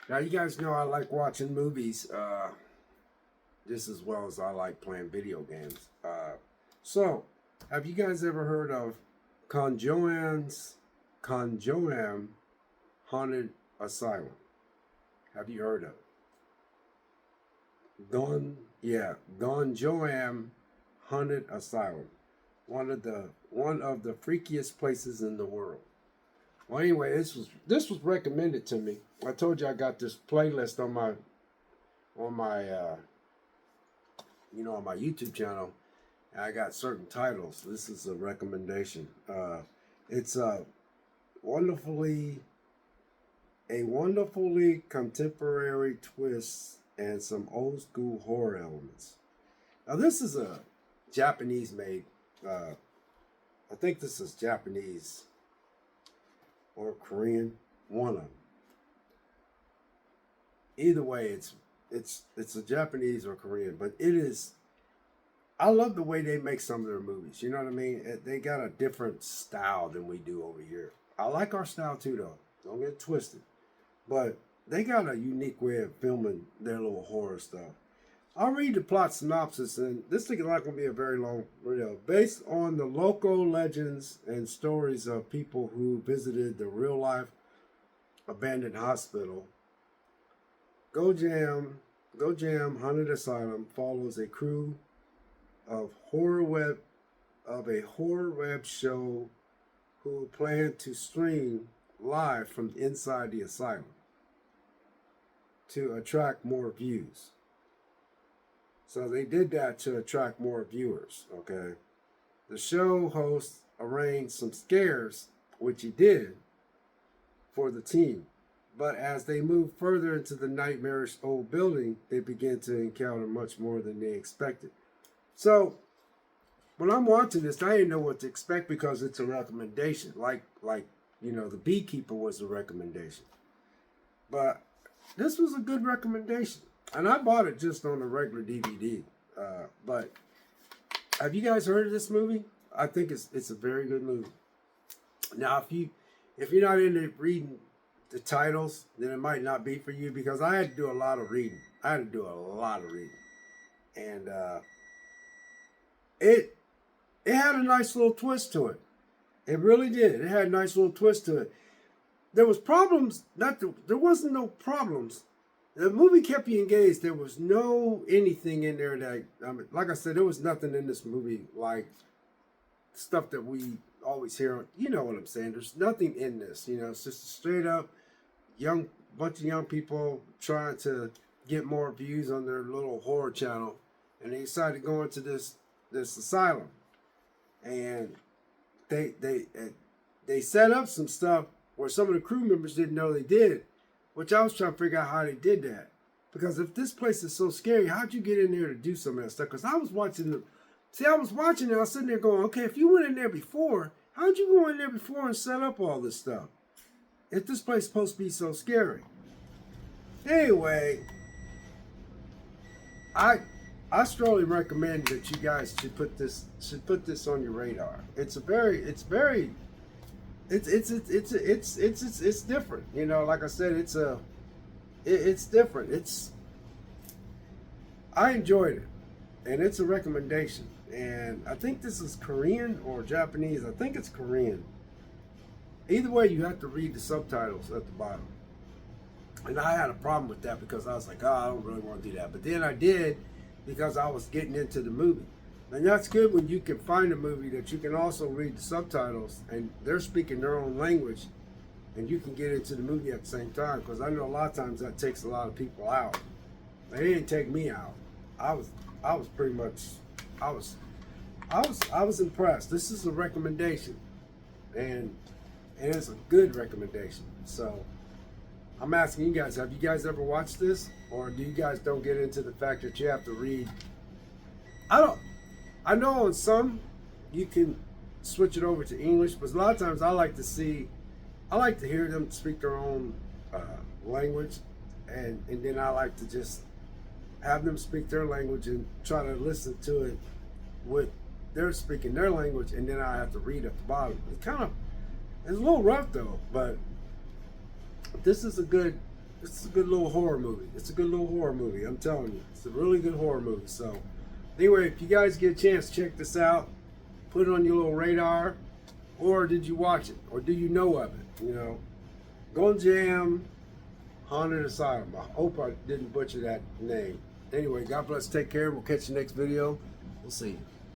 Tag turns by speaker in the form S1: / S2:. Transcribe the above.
S1: Now, you guys know I like watching movies just as well as I like playing video games. So, have you guys ever heard of Conjoam Haunted Asylum? Have you heard of it? Gonjiam Haunted Asylum. One of the freakiest places in the world. Well, anyway, this was recommended to me. I told you I got this playlist on my on my YouTube channel. And I got certain titles. This is a recommendation. It's wonderfully a wonderfully contemporary twist and some old school horror elements. Now, this is a Japanese made. I think this is Japanese or Korean, one of them. Either way, it's a Japanese or Korean, but it is. I love the way they make some of their movies. You know what I mean? They got a different style than we do over here. I like our style too, though. Don't get it twisted. But they got a unique way of filming their little horror stuff. I'll read the plot synopsis, and this thing is not going to be a very long video. Based on the local legends and stories of people who visited the real-life abandoned hospital, Gonjiam Haunted Asylum follows a crew of a horror web show who plan to stream live from inside the asylum to attract more views. So they did that to attract more viewers, okay? The show host arranged some scares, which he did, for the team. But as they move further into the nightmarish old building, they begin to encounter much more than they expected. So when I'm watching this, I didn't know what to expect because it's a recommendation. Like the Beekeeper was a recommendation. But this was a good recommendation. And I bought it just on a regular DVD. But have you guys heard of this movie? I think it's a very good movie. Now, if you're not into reading the titles, then it might not be for you because I had to do a lot of reading. And it had a nice little twist to it. It really did. It had a nice little twist to it. There was problems. There wasn't no problems. The movie kept you engaged. There was no anything in there that, like I said, there was nothing in this movie like stuff that we always hear. You know what I'm saying? There's nothing in this. It's just a straight up bunch of young people trying to get more views on their little horror channel, and they decided to go into this asylum, and they set up some stuff where some of the crew members didn't know they did. Which I was trying to figure out how they did that. Because if this place is so scary, how'd you get in there to do some of that stuff? Because I was watching it, I was sitting there going, okay, if you went in there before, how'd you go in there before and set up all this stuff? If this place is supposed to be so scary. Anyway, I strongly recommend that you guys should put this on your radar. It's different. Like I said, it's different. I enjoyed it, and it's a recommendation. And I think this is Korean or Japanese. I think it's Korean. Either way, you have to read the subtitles at the bottom. And I had a problem with that because I was like, I don't really want to do that. But then I did because I was getting into the movie. And that's good when you can find a movie that you can also read the subtitles and they're speaking their own language and you can get into the movie at the same time. Because I know a lot of times that takes a lot of people out. They didn't take me out. I was pretty much, I was impressed. This is a recommendation, and it's a good recommendation. So I'm asking you guys, have you guys ever watched this, or do you guys don't get into the fact that you have to read? I know on some you can switch it over to English, but a lot of times I like to hear them speak their own language, and then I like to just have them speak their language and try to listen to it with they're speaking their language, and then I have to read at the bottom. It's a little rough though, but this is a good it's a good little horror movie. It's a good little horror movie. I'm telling you, it's a really good horror movie. So, anyway, if you guys get a chance, check this out. Put it on your little radar. Or did you watch it? Or do you know of it? You know, Gonjiam Haunted Asylum. I hope I didn't butcher that name. Anyway, God bless. Take care. We'll catch you next video. We'll see you.